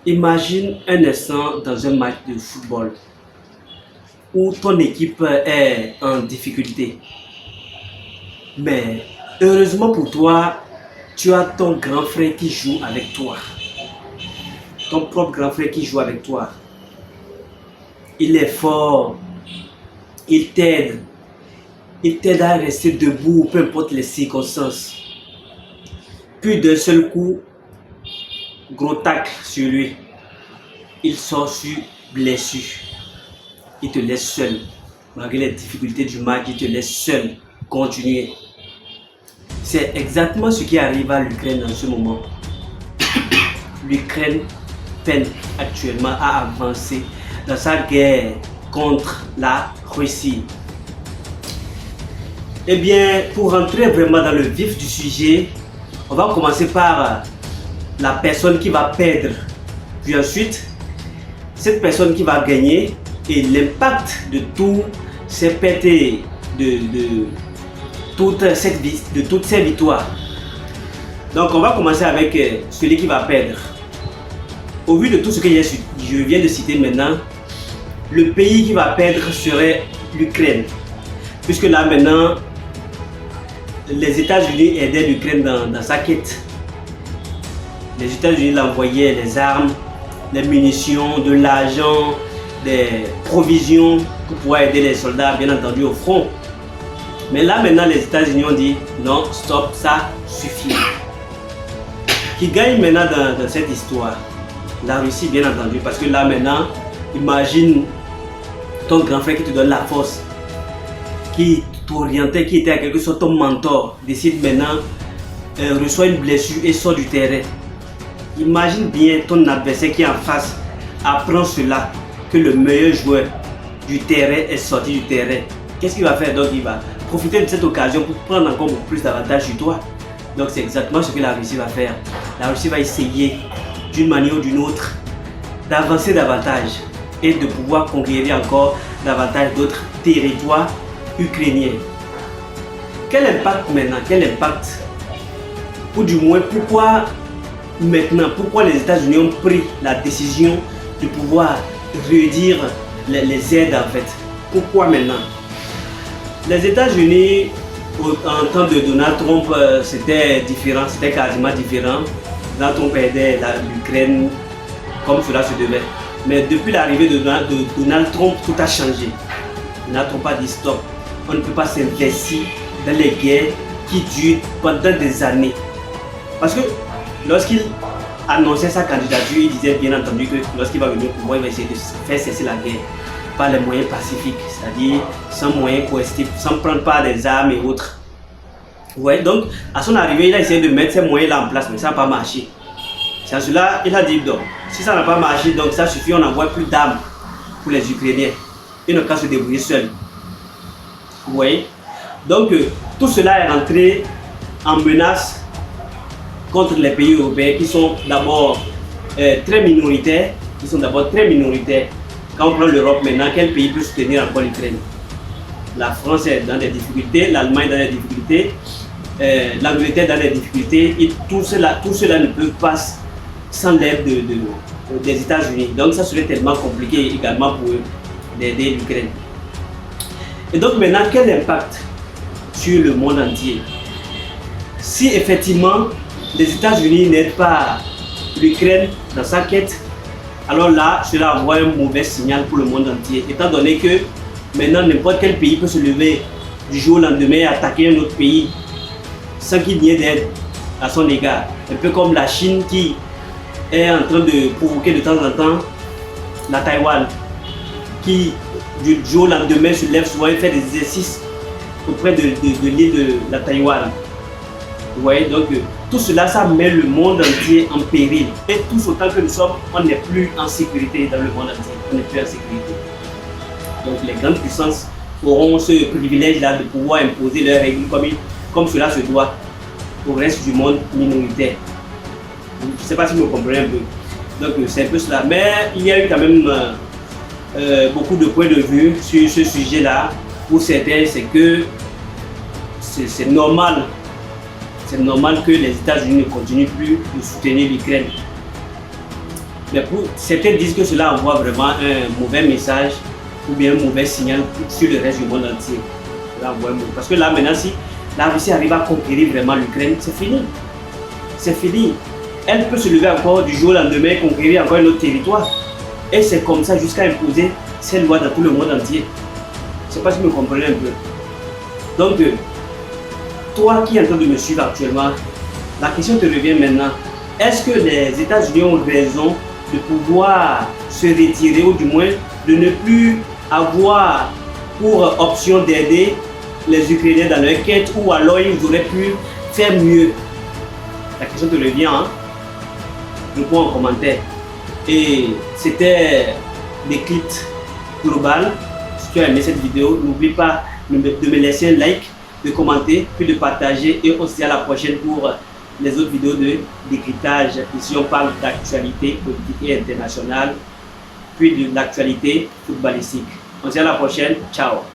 Imagine un instant dans un match de football où ton équipe est en difficulté. Mais heureusement pour toi, tu as ton grand frère qui joue avec toi. Ton propre grand frère qui joue avec toi. Il est fort. Il t'aide. Il t'aide à rester debout, peu importe les circonstances. Puis d'un seul coup, gros tacle sur lui. Il sort sur blessure. Il te laisse seul. Malgré les difficultés du match, il te laisse seul continuer. C'est exactement ce qui arrive à l'Ukraine en ce moment. L'Ukraine peine actuellement à avancer dans sa guerre contre la Russie. Eh bien, pour rentrer vraiment dans le vif du sujet, on va commencer par la personne qui va perdre. Puis ensuite, cette personne qui va gagner et l'impact de toutes ces pertes de toutes ces victoires. Donc, on va commencer avec celui qui va perdre. Au vu de tout ce que je viens de citer maintenant, le pays qui va perdre serait l'Ukraine. Puisque là maintenant, les États-Unis aidaient l'Ukraine dans sa quête. Les États-Unis l'envoyaient les armes, les munitions, de l'argent, des provisions pour pouvoir aider les soldats, bien entendu, au front. Mais là maintenant, les États-Unis ont dit non, stop, ça suffit. Qui gagne maintenant dans cette histoire? La Russie, bien entendu, parce que là maintenant, imagine ton grand frère qui te donne la force, qui t'orientait, qui était à quelque sorte ton mentor, décide maintenant, reçoit une blessure et sort du terrain. Imagine bien ton adversaire qui est en face apprend cela, que le meilleur joueur du terrain est sorti du terrain. Qu'est-ce qu'il va faire? Donc il va profiter de cette occasion pour prendre encore beaucoup plus d'avantages sur toi. Donc c'est exactement ce que la Russie va faire. La Russie va essayer d'une manière ou d'une autre d'avancer davantage et de pouvoir conquérir encore davantage d'autres territoires ukrainiens. Quel impact maintenant? Quel impact? Ou du moins, pourquoi maintenant? Pourquoi les États-Unis ont pris la décision de pouvoir réduire les aides en fait? Pourquoi maintenant? Les États-Unis, en temps de Donald Trump, c'était différent, c'était quasiment différent. Donald Trump aidait l'Ukraine comme cela se devait. Mais depuis l'arrivée de Donald Trump, tout a changé. Donald Trump a dit stop. On ne peut pas s'investir dans les guerres qui durent pendant des années. Parce que lorsqu'il annonçait sa candidature, il disait bien entendu que lorsqu'il va venir au pouvoir, il va essayer de faire cesser la guerre par les moyens pacifiques, c'est-à-dire sans moyens coercitifs, sans prendre part des armes et autres. Ouais, donc à son arrivée, il a essayé de mettre ces moyens-là en place, mais ça n'a pas marché. C'est à cela il a dit donc, si ça n'a pas marché, donc ça suffit, on n'envoie plus d'armes pour les Ukrainiens. Ils n'ont qu'à se débrouiller seuls. Vous voyez? Donc tout cela est rentré en menace contre les pays européens qui sont d'abord très minoritaires. Quand on prend l'Europe maintenant, quel pays peut soutenir encore l'Ukraine? La France est dans des difficultés, l'Allemagne dans des difficultés, l'Angleterre dans des difficultés, et tout cela ne peut pas sans l'aide des États-Unis. Donc ça serait tellement compliqué également pour eux d'aider l'Ukraine. Et donc maintenant, quel impact sur le monde entier? Si effectivement les États-Unis n'aident pas l'Ukraine dans sa quête, alors là, cela envoie un mauvais signal pour le monde entier, étant donné que maintenant n'importe quel pays peut se lever du jour au lendemain et attaquer un autre pays sans qu'il n'y ait d'aide à son égard. Un peu comme la Chine qui est en train de provoquer de temps en temps la Taïwan, qui du jour au lendemain se lève souvent et fait des exercices auprès de l'île de la Taïwan. Vous voyez, donc tout cela, ça met le monde entier en péril. Et tous autant que nous sommes, on n'est plus en sécurité dans le monde entier. On n'est plus en sécurité. Donc les grandes puissances auront ce privilège-là de pouvoir imposer leurs règles comme cela se doit au reste du monde minoritaire. Je ne sais pas si vous me comprenez un peu. Donc c'est un peu cela. Mais il y a eu quand même beaucoup de points de vue sur ce sujet-là. Pour certains, c'est que c'est normal. C'est normal que les États-Unis ne continuent plus de soutenir l'Ukraine. Mais certains disent que cela envoie vraiment un mauvais message ou bien un mauvais signal sur le reste du monde entier. Parce que là maintenant, si la Russie arrive à conquérir vraiment l'Ukraine, c'est fini. C'est fini. Elle peut se lever encore du jour au lendemain et conquérir encore un autre territoire. Et c'est comme ça jusqu'à imposer ses lois dans tout le monde entier. Je ne sais pas si vous me comprenez un peu. Donc, toi qui es en train de me suivre actuellement, la question te revient maintenant. Est-ce que les États-Unis ont raison de pouvoir se retirer ou du moins de ne plus avoir pour option d'aider les Ukrainiens dans leur quête, ou alors ils auraient pu faire mieux? La question te revient, hein? Réponds en commentaire. Et c'était l'éclipse globale. Si tu as aimé cette vidéo, n'oublie pas de me laisser un like, de commenter, puis de partager, et on se dit à la prochaine pour les autres vidéos de décryptage. Ici on parle d'actualité politique et internationale, puis de l'actualité footballistique. On se dit à la prochaine, ciao.